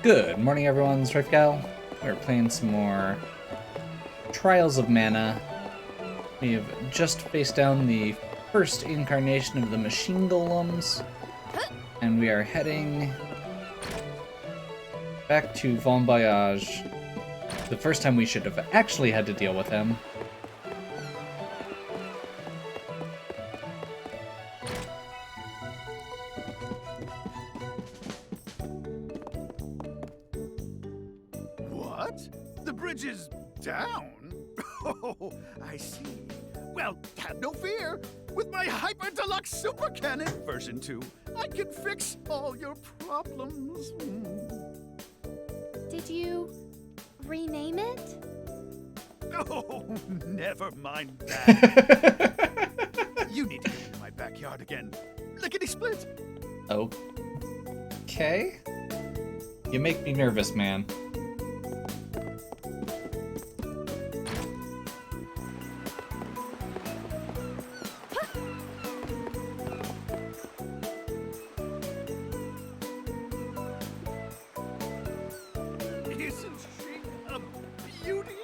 Good morning, everyone. It's Riftgal. We're playing some more Trials of Mana. We have just faced down the first incarnation of the Machine Golems, and we are heading back to Bon Voyage. The first time we should have actually had to deal with him. What? The bridge is down? Oh, I see. Well, have no fear. With my Hyper Deluxe Super Cannon version 2, I can fix all your problems. Did you rename it? Oh, never mind that. You need to get into my backyard again. Lickety split. Okay. You make me nervous, man. Isn't she a beauty?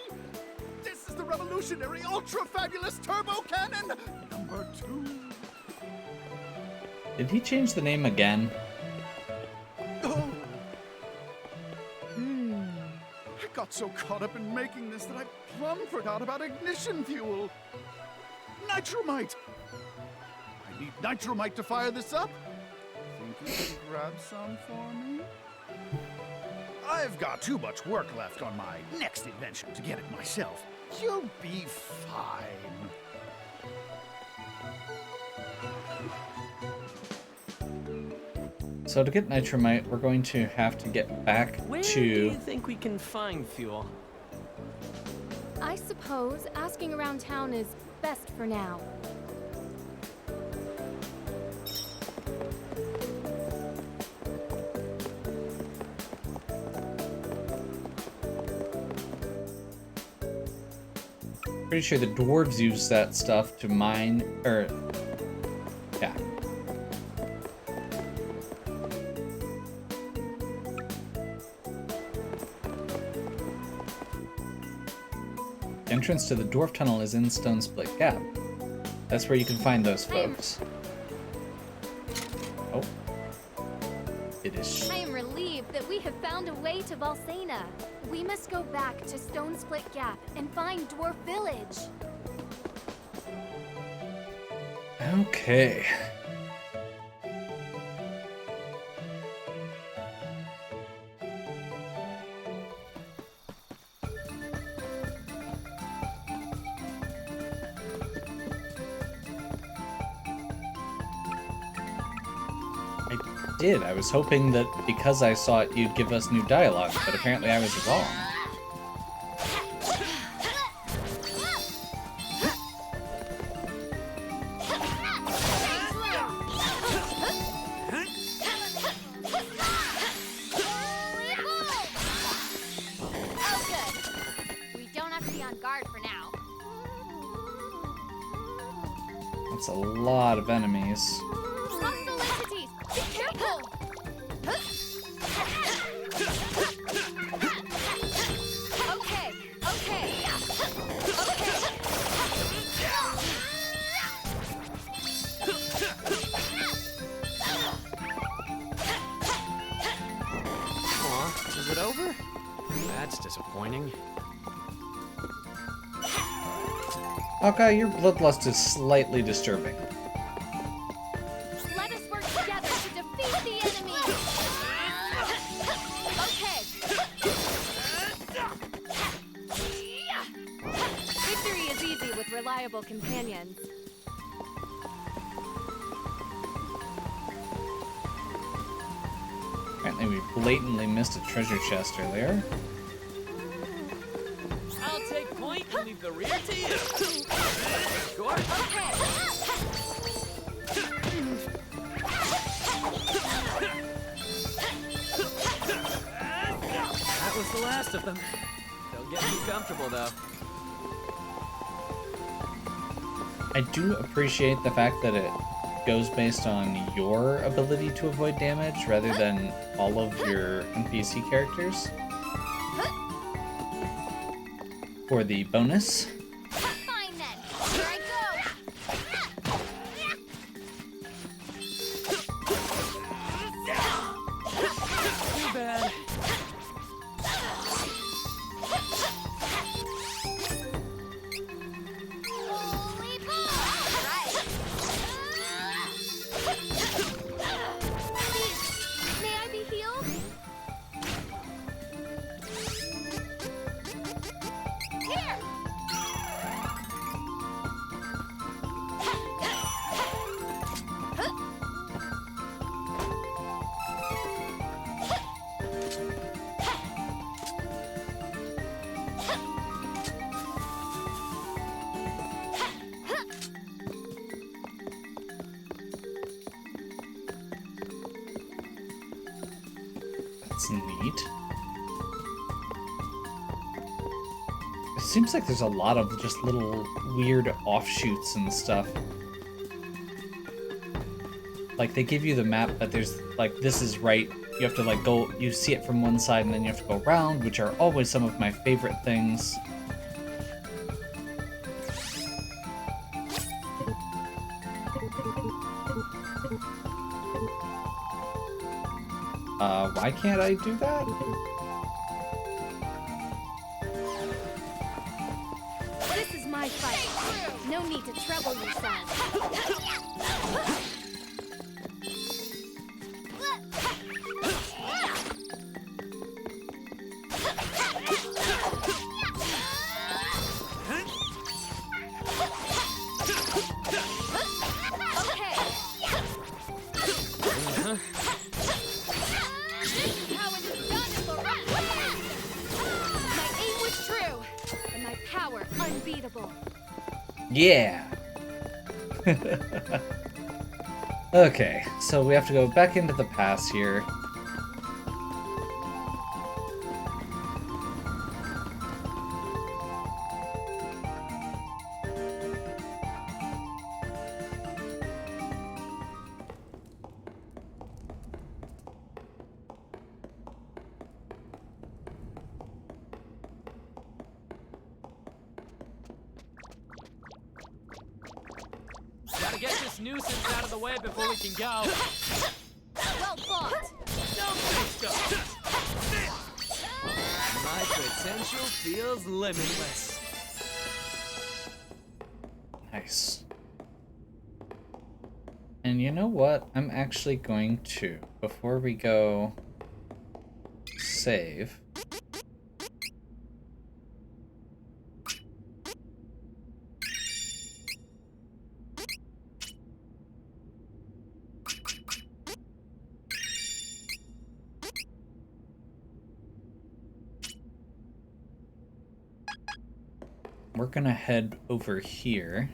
This is the revolutionary ultra fabulous turbo cannon number 2. Did he change the name again? Oh. I got so caught up in making this that I plumb forgot about ignition fuel. Nitromite. I need nitromite to fire this up. Think you can grab some for me? I've got too much work left on my next invention to get it myself. You'll be fine. So to get Nitromite, we're going to have to get back Where to... do you think we can find fuel? I suppose asking around town is best for now. Pretty sure the dwarves use that stuff to mine, or... yeah. The entrance to the dwarf tunnel is in Stone Split Gap. That's where you can find those folks. Oh. It is... I am relieved that we have found a way to Valsena. We must go back to Stone Split Gap and find Dwarf Village. Okay. I was hoping that because I saw it, you'd give us new dialogue, but apparently I was wrong. Oh, good. We don't have to be on guard for now. That's a lot of enemies. Hostile entities! Be careful! Okay, okay. Aw, is it over? That's disappointing. Okay, your bloodlust is slightly disturbing. Let us work together to defeat the enemy! Okay. Victory is easy with reliable companions. Apparently we blatantly missed a treasure chest earlier. I'll take point and leave the rear to you. Sure. Okay. That was the last of them. Don't get too comfortable, though. I do appreciate the fact that it goes based on your ability to avoid damage rather than all of your NPC characters. For the bonus. Fine then. Here I go. Too bad. Holy ball! Right. May I be healed? Here! That's neat. It seems like there's a lot of just little weird offshoots and stuff. Like, they give you the map, but there's, like, this is right. You have to, like, go, you see it from one side and then you have to go around, which are always some of my favorite things. Why can't I do that? This is my fight. No need to trouble yourself. Okay. How it is done is the right way. My aim was true, and my power unbeatable. Yeah! Okay, so we have to go back into the pass here. Gotta get this nuisance out of the way before we can go. Well fought. Don't think so. My potential feels limitless. Nice. And you know what? I'm actually going to, before we go save, we're gonna head over here.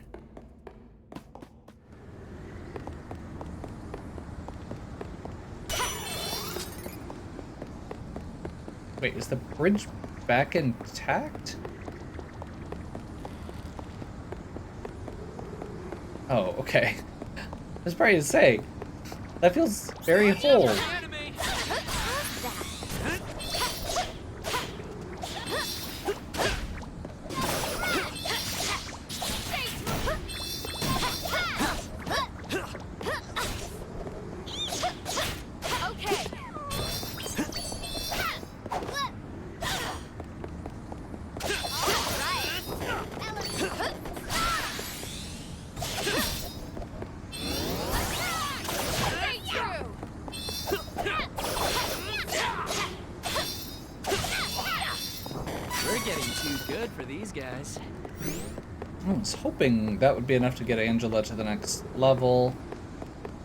Wait, is the bridge back intact? Oh, okay. I was probably to say, that feels very whole. Enemy. Okay. Stay true. We're getting too good for these guys. I was hoping that would be enough to get Angela to the next level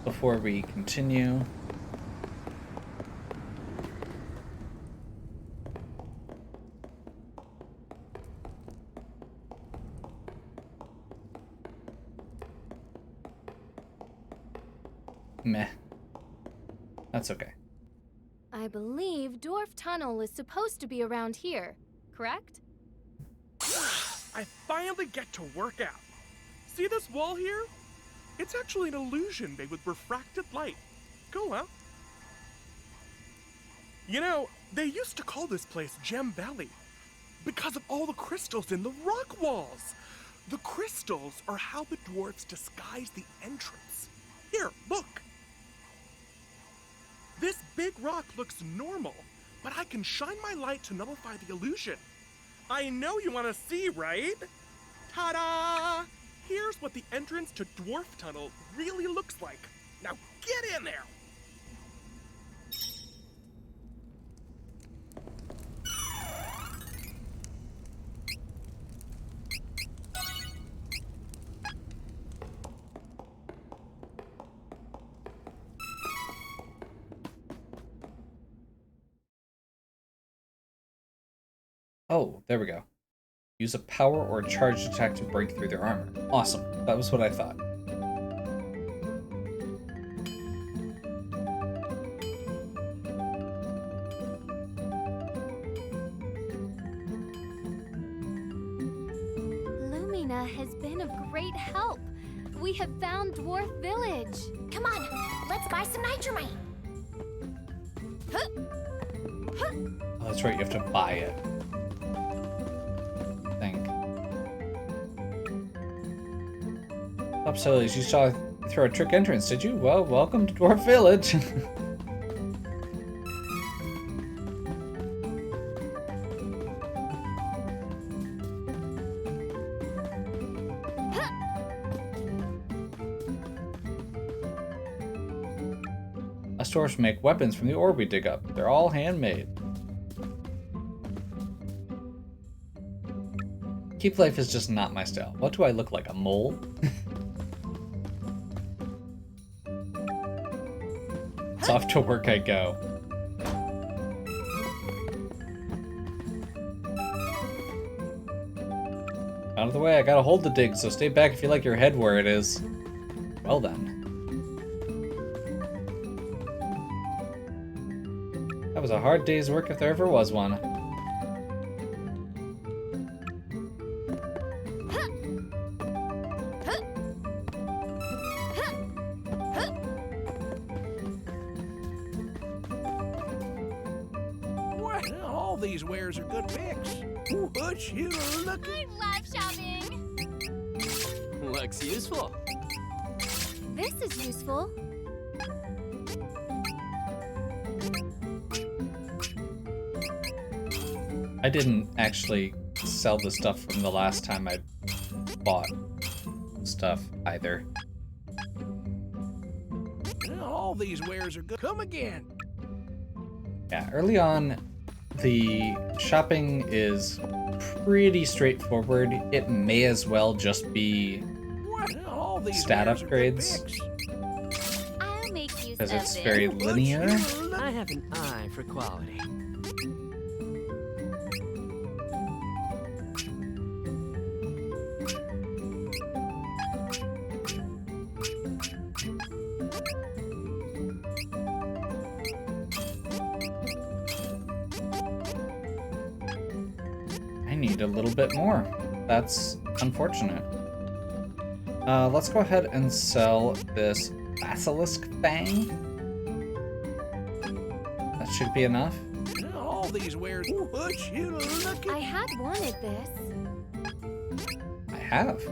before we continue. Meh. That's okay. I believe Dwarf Tunnel is supposed to be around here, correct? I finally get to work out. See this wall here? It's actually an illusion made with refracted light. Cool, huh? You know, they used to call this place Gem Valley because of all the crystals in the rock walls. The crystals are how the dwarves disguise the entrance. Here, look. This big rock looks normal, but I can shine my light to nullify the illusion. I know you want to see, right? Ta-da! Here's what the entrance to Dwarf Tunnel really looks like. Now get in there! Oh, there we go. Use a power or charged attack to break through their armor. Awesome. That was what I thought. Lumina has been of great help. We have found Dwarf Village. Come on, let's buy some nitromite. Oh, that's right, you have to buy it. I think. Upsillies, you saw through a trick entrance, did you? Well, welcome to Dwarf Village. Us dwarves make weapons from the ore we dig up. They're all handmade. Keep life is just not my style. What do I look like, a mole? It's off to work I go. Out of the way, I gotta hold the dig, so stay back if you like your head where it is. Well then. That was a hard day's work if there ever was one. Well, all these wares are good picks. Would you look I love shopping. Looks useful. This is useful. I didn't actually sell the stuff from the last time I bought stuff either. Well, all these wares are good. Come again. Yeah, early on, the shopping is pretty straightforward. It may as well just be Well, all these stat wares are good upgrades. picks. I'll make use of Because it's this. very Would linear. you look- I have an eye for quality. I need a little bit more. That's unfortunate. Let's go ahead and sell this Basilisk Fang. That should be enough. Well, all these wares. Would you look I at? had wanted this. I have.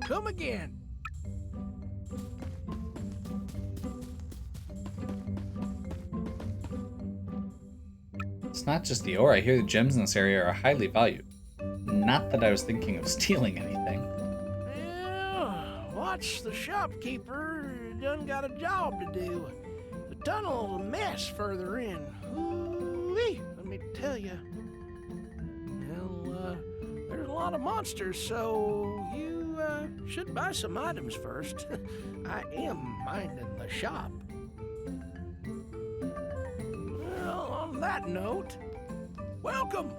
Come again. It's not just the ore. I hear the gems in this area are highly valued. Not that I was thinking of stealing anything. Well, watch the shopkeeper. Done got a job to do. The tunnel's a mess further in. Ooh-wee, let me tell you. Well, there's a lot of monsters, so you should buy some items first. I am minding the shop. Well, on that note, welcome.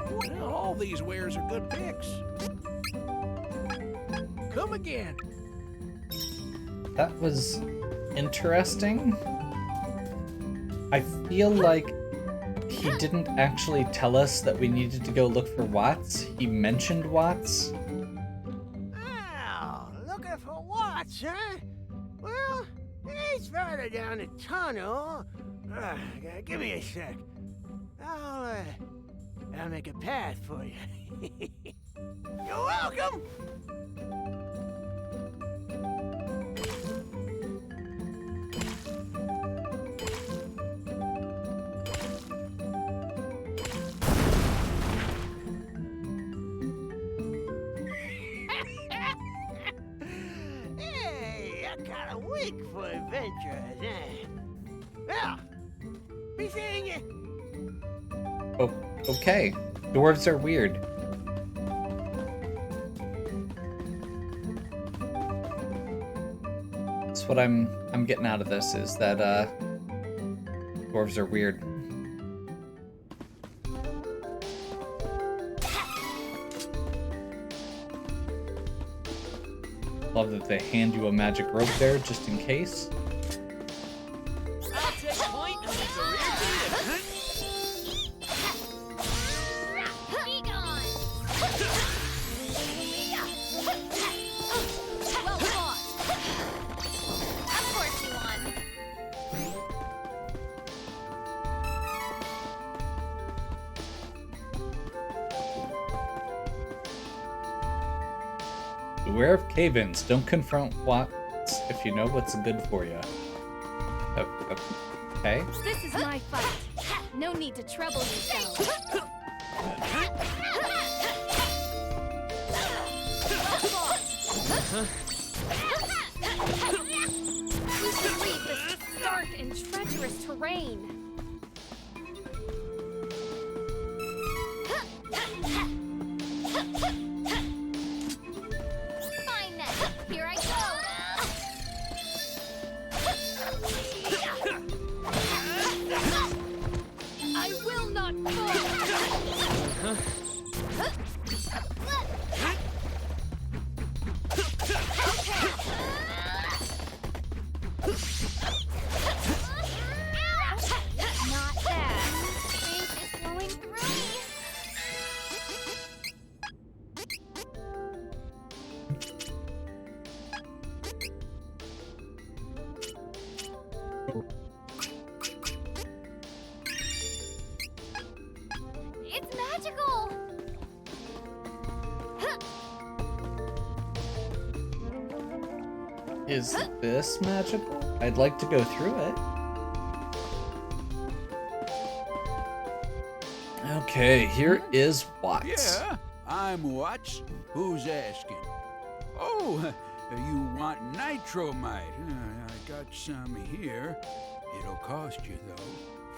Well, all these wares are good picks. Come again. That was interesting. I feel like he didn't actually tell us that we needed to go look for Watts. He mentioned Watts. Oh, looking for Watts, huh? Well, he's further down the tunnel. Give me a sec. I'll make a path for you. You're welcome. Hey, I got a week for adventures, eh? Well, be seeing you. Oh, okay. Dwarves are weird. That's what I'm getting out of this, is that dwarves are weird. Love that they hand you a magic rope there just in case. I'll take point and leave the rear to you. Be gone! Well fought! Of course you won! Beware of cave-ins. Don't confront Watts if you know what's good for you. Okay. This is my fight. No need to trouble yourself. We should leave this dark and treacherous terrain. Fine then. Here I go. I will not fall. Not bad. Ink is flowing through me. It's magical! Is this magical? I'd like to go through it. Okay, here is Watts. Yeah, I'm Watts. Who's asking? Oh, you want nitromite? I got some here. It'll cost you, though,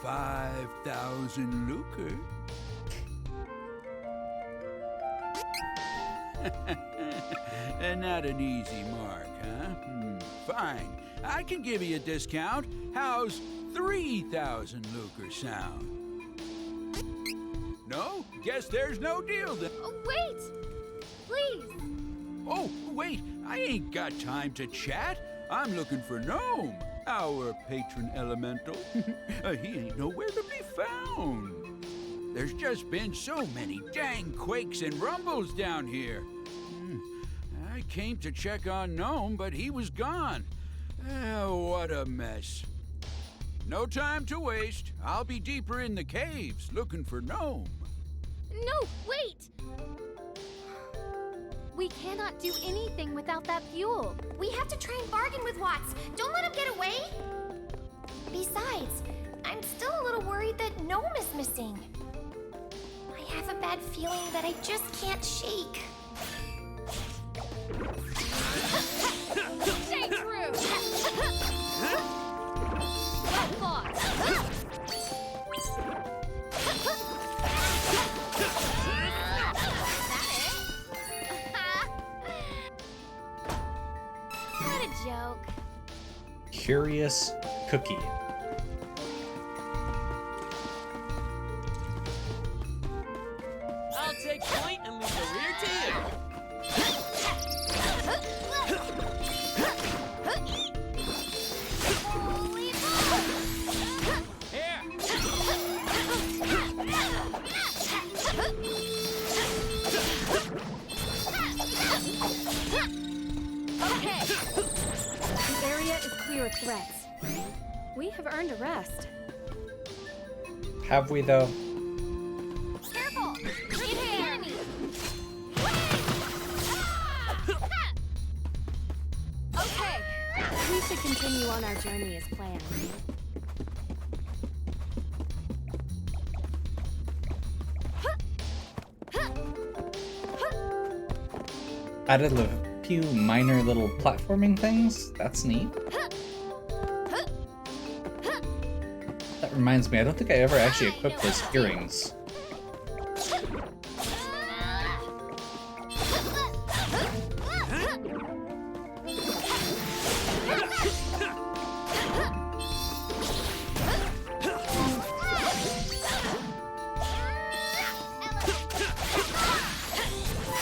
5,000 lucre. Not an easy mark, huh? Fine. I can give you a discount. How's 3,000 lucre sound? No? Guess there's no deal then. Oh, wait! Please! Oh, wait, I ain't got time to chat. I'm looking for Gnome, our patron elemental. He ain't nowhere to be found. There's just been so many dang quakes and rumbles down here. I came to check on Gnome, but he was gone. What a mess. No time to waste. I'll be deeper in the caves looking for Gnome. No, wait! We cannot do anything without that fuel. We have to try and bargain with Watts. Don't let him get away. Besides, I'm still a little worried that Gnome is missing. I have a bad feeling that I just can't shake. Stay true! Well fought! What a joke. Curious Cookie. I'll take point and leave the rear to you. Here. Okay. The area is clear of threats. We have earned a rest. Have we, though? Careful! Prepare me! Okay. We should continue on our journey as planned. Added a few minor little platforming things. That's neat. That reminds me, I don't think I ever actually equipped those earrings.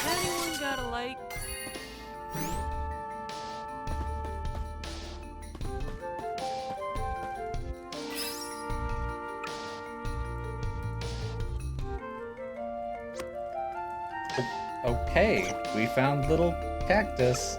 Anyone got a light? Okay, we found little cactus.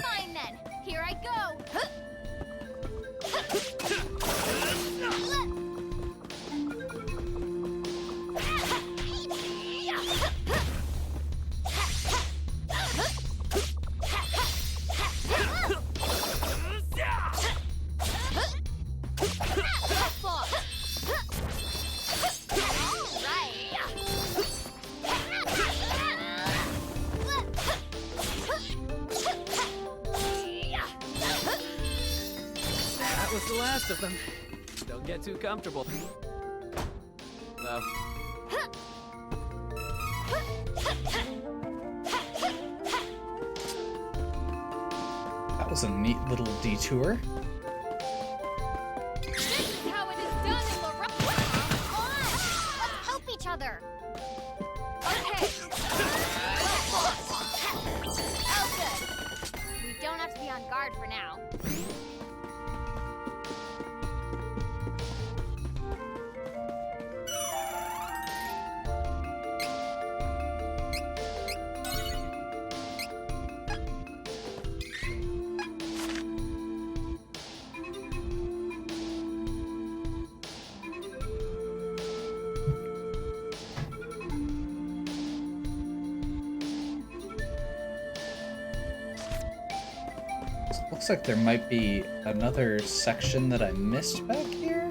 Fine then. Here I go. That was the last of them. Don't get too comfortable. Though. That was a neat little detour. This is how it is done in Laurel. Come on! Let's help each other. Okay. Oh, good. We don't have to be on guard for now. Looks like there might be another section that I missed back here.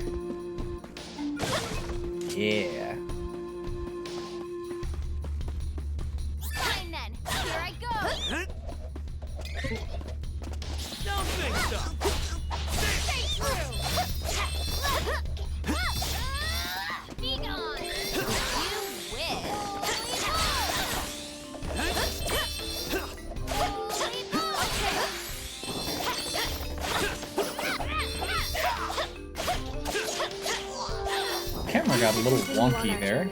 Yeah. Fine then. Here I go. Don't think so. Stay true. Be gone. You will. Camera got a little wonky there.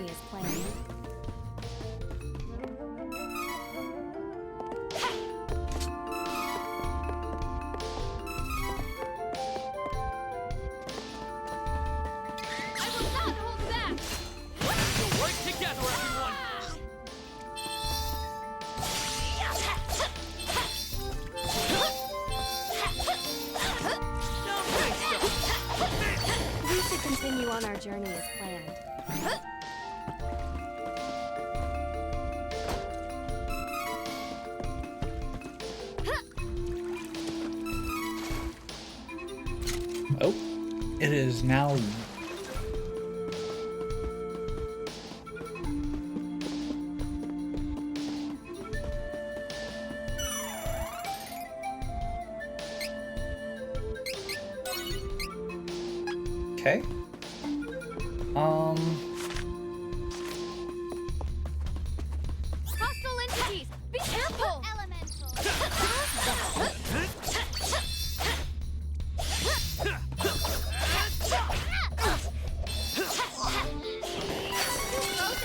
I will not hold back. We'll work together, everyone. Don't think so. We should continue on our journey as planned. Oh, it is now. Okay. Hostile entities, be careful!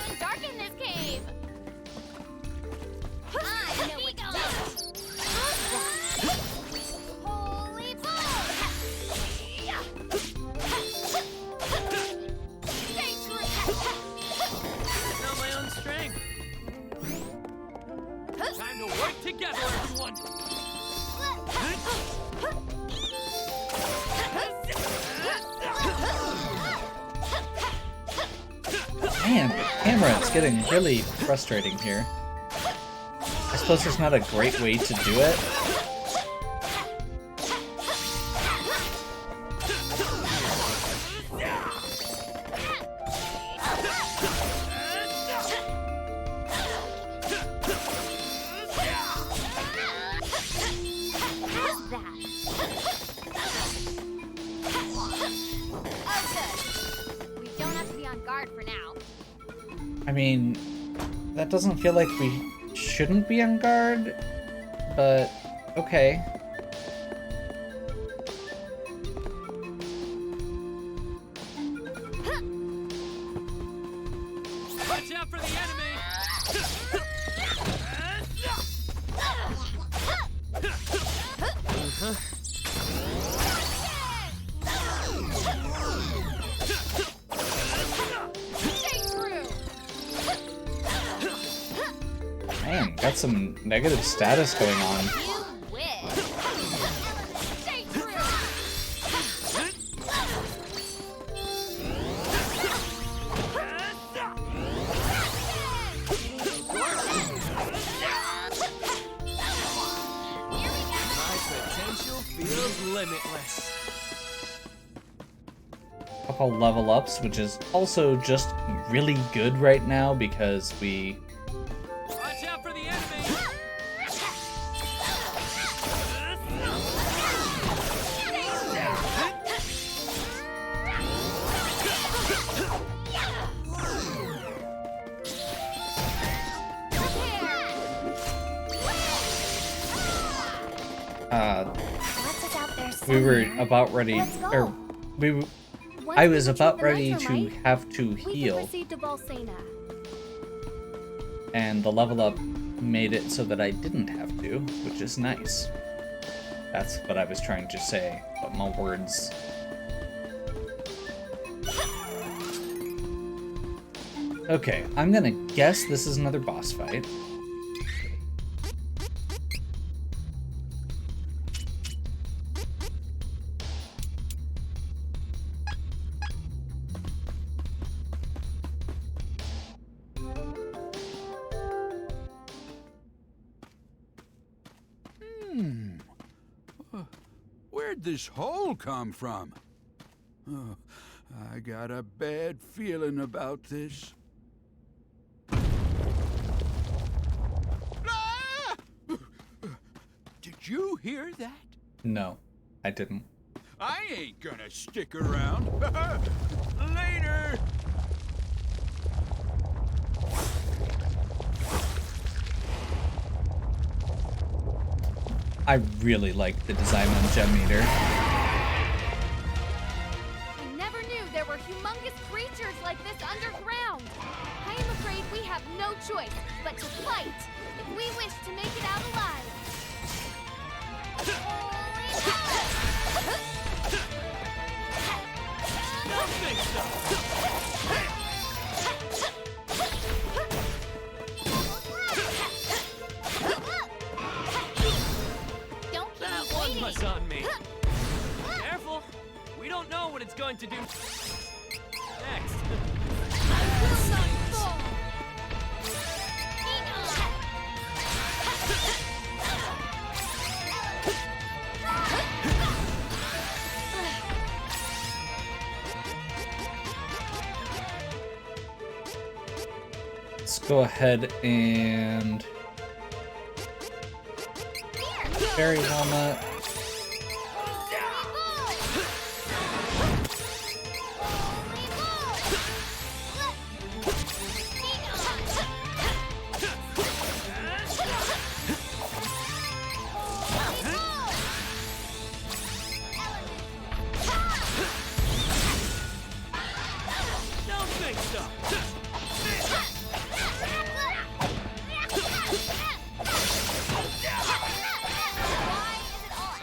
It's dark in this cave! I'm Time to work together, everyone! Man, the camera is getting really frustrating here. I suppose there's not a great way to do it. I mean, that doesn't feel like we shouldn't be on guard, but okay. Watch out for the enemy! Man, got some negative status going on. You win. Stay true. My potential feels limitless. Couple level ups, which is also just really good right now because we Watch out for the enemy! Lots is out there we were somewhere. about ready, Let's go. or we Once I we was retrieve about the ready to Nitromite, have to we can heal, proceed to Volsena. and the level up made it so that I didn't have to, which is nice. That's what I was trying to say, but my words. Okay, I'm gonna guess this is another boss fight. Where'd this hole come from? Oh, I got a bad feeling about this. Ah! Did you hear that? No, I didn't. I ain't gonna stick around. Later! I really like the design on Gem Meter. I never knew there were humongous creatures like this underground. I am afraid we have no choice but to fight if we wish to make it out alive. Don't think so! Don't keep That me one waiting. was on me. Careful! We don't know what it's going to do next. I will not fall. Let's go ahead and Fairy Helmet. Don't think so! Why is it all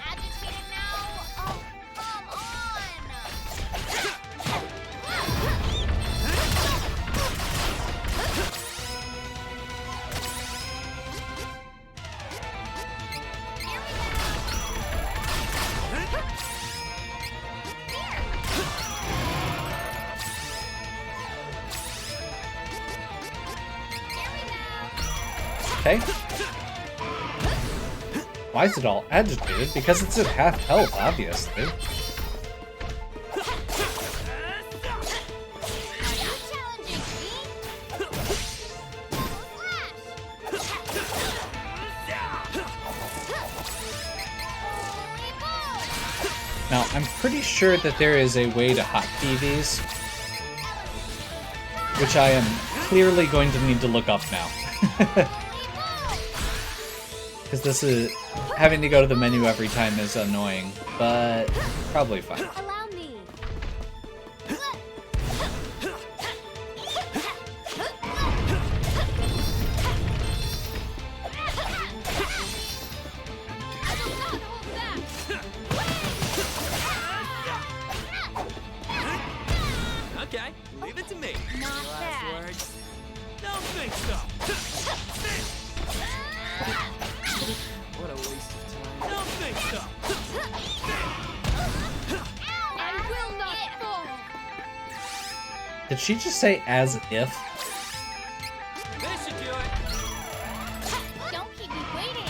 Okay. Why is it all agitated? Because it's at half health, obviously. Now, I'm pretty sure that there is a way to hotkey these, which I am clearly going to need to look up now. Because this is... having to go to the menu every time is annoying, but probably fine. Allow me. Okay, leave it to me. Not Last bad. words. Don't think so. What a waste of time. Don't think so. I will not fall. Did she just say as if? This should do it. Don't keep me waiting.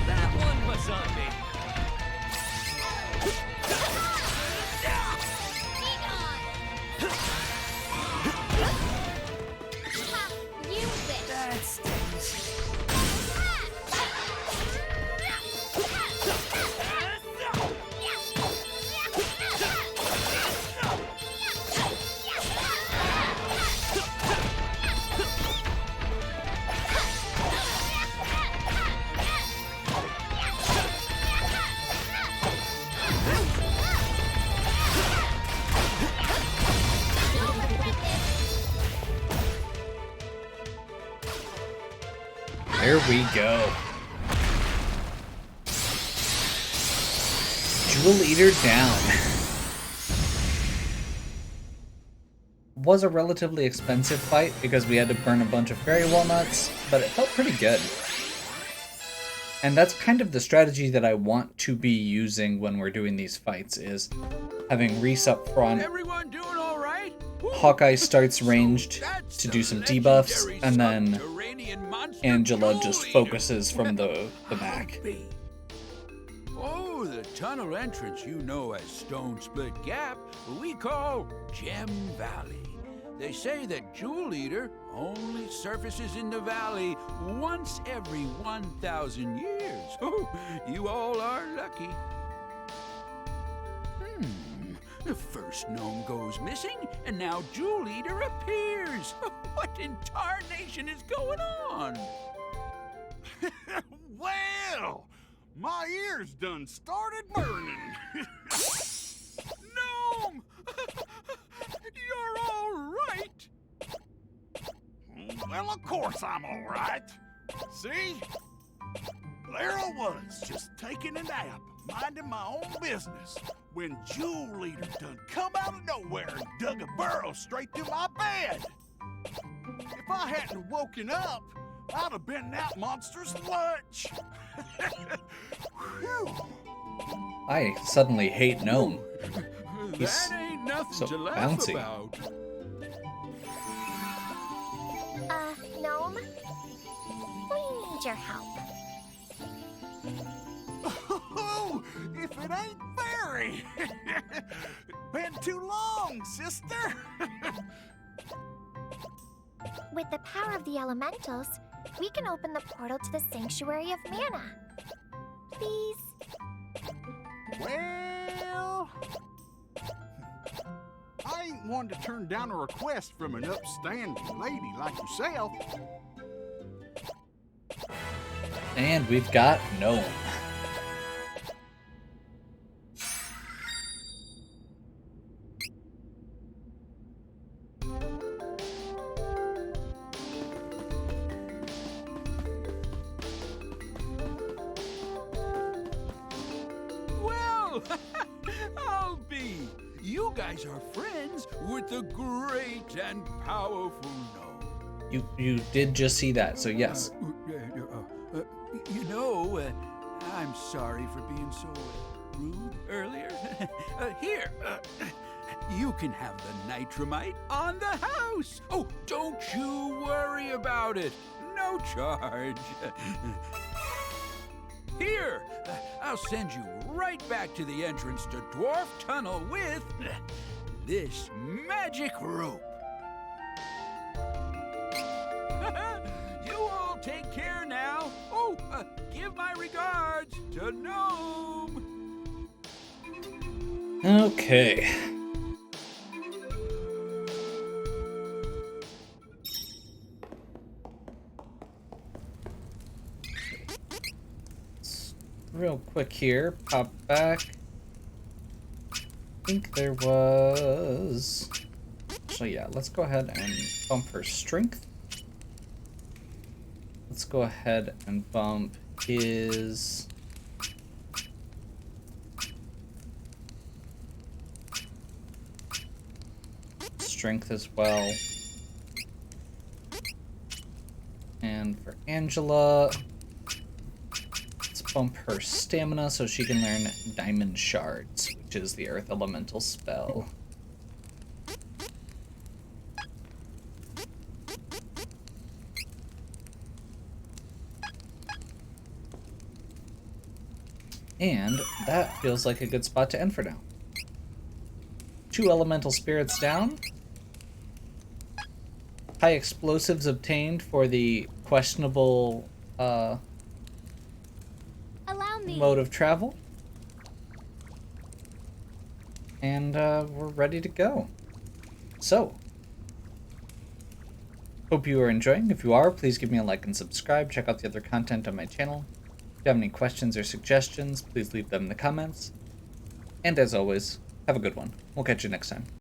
That one was on me. That stings. There we go. Jewel Eater down. Was a relatively expensive fight because we had to burn a bunch of fairy walnuts, but it felt pretty good. And that's kind of the strategy that I want to be using when we're doing these fights, is having Reese up front. Everyone doing all right? Woo! Hawkeye starts ranged That's to the do some debuffs, legendary and then subterranean monster Angela Jewel just Eater. focuses from the back. Oh, the tunnel entrance you know as Stone Split Gap, we call Gem Valley. They say that Jewel Eater only surfaces in the valley once every 1,000 years. Oh, you all are lucky. The first gnome goes missing, and now Jewel Eater appears. What in tarnation is going on? Well, my ears done started burning. Gnome! You're all right! Well, of course I'm all right. See? There I was, just taking a nap, minding my own business, when Jewel Eater done come out of nowhere and dug a burrow straight through my bed. If I hadn't woken up, I'd have been that monster's lunch. Whew. I suddenly hate Gnome. He's That ain't nothing so to laugh bouncy. about. Gnome? We need your help. Oh, if it ain't Fairy! Been too long, sister! With the power of the elementals, we can open the portal to the Sanctuary of Mana. Please? Well, I ain't one to turn down a request from an upstanding lady like yourself. And we've got Gnome. Well, I'll be. You guys are friends with the great and powerful gnome. You did just see that, so yes. You know, I'm sorry for being so rude earlier? Here, you can have the nitromite on the house. Oh, don't you worry about it. No charge. Here, I'll send you right back to the entrance to Dwarf Tunnel with this magic rope. You all take care now. Oh, give my regards to Gnome. Okay. Real quick here, pop back. I think there was... So yeah, let's go ahead and bump her strength. Let's go ahead and bump his... strength as well. And for Angela, let's bump her stamina so she can learn Diamond Shards, which is the Earth Elemental spell. And that feels like a good spot to end for now. 2 elemental spirits down. High explosives obtained for the questionable Allow me. mode of travel. And we're ready to go. So, hope you are enjoying. If you are, please give me a like and subscribe. Check out the other content on my channel. If you have any questions or suggestions, please leave them in the comments. And as always, have a good one. We'll catch you next time.